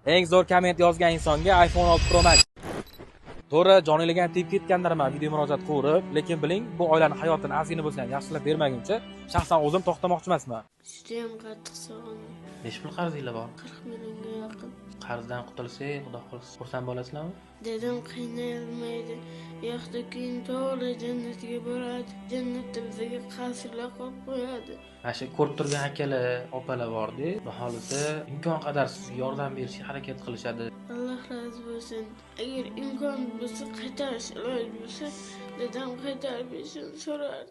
Eng zo'r komment yozgan insonga iPhone 6 Pro Max. To'g'ri, jonilagan tegib ketgandirman video murojaat qilib, lekin biling, bu oilani hayotini ozgina bo'lsa ham yaxshilab bermaguncha shaxsan o'zim to'xtamoqchi emasman. Judayam qattiq sog'indim. Necha pul qarzinglar bor? 40 millionga yaqin. Qarzdan qutulsak, xudo xohlasa xursand bo'lasizlarmi? Dedam qiynalmaydi. Yo'qda keyin to'g'ri jannatga boradi. Jannatda bizga qasrlar qurib qo'yadi. Mana shu ko'rib turgan akalar, opalar bor-da, xudo xohlasa imkon qadar sizga yordam berishga harakat qilishadi. Alloh rozi bo'lsin. Agar imkon bo'lsa, qaytarish iloji bo'lsa, dedam qaytarib berishini so'rardi.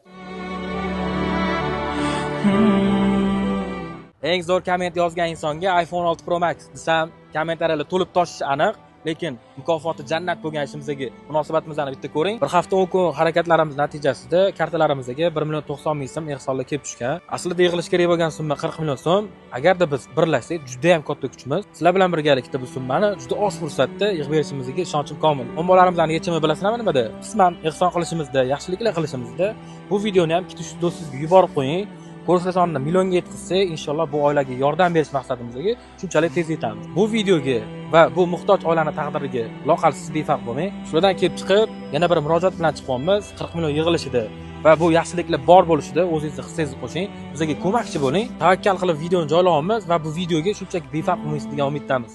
Eng zo'r komment yozgan insonga iPhone 6 Pro Max desam, kommentariyalar to'lib toshishi aniq, lekin mukofoti jannat bo'lgan ishimizga munosabatimizni bitta ko'ring. Bir hafta 10 kun harakatlarimiz natijasida kartalarimizga 1,90,000 so'm ehsonlar kelib tushgan. Aslida yig'ilish kerak bo'lgan summa 40 million so'm. Agarda biz birlashsak, juda ham katta kuchimiz. Sizlar bilan birgalikda bu summani juda oz fursatda yig'ib berishimizga ishonchim komil. Muammolarimizning yechimi bilasizlarmi nimada? Qisman ehson qilishimizda, yaxshiliklar qilishimizda bu videoni ham ikkita do'stingizga yuborib qo'ying. Ko'rsa sonini millionga yetkazsak, inshaalloh bu oilaga yordam berish maqsadimizga shunchalik tez yetamiz. Bu videoga va bu muhtoj oilani taqdiriga loqal siz befarq bo'lmang. Shulardan kelib chiqib, yana bir murojaat bilan chiqyapmiz. 40 million yig'ilishida va bu yaxshiliklar bor bo'lishida o'zingizni hissangizni qo'shing. Bizga ko'makchi bo'ling. Tavakkal qilib videoni joylayapmiz va bu videoga shunchaki befarq bo'lmaysiz degan umiddamiz.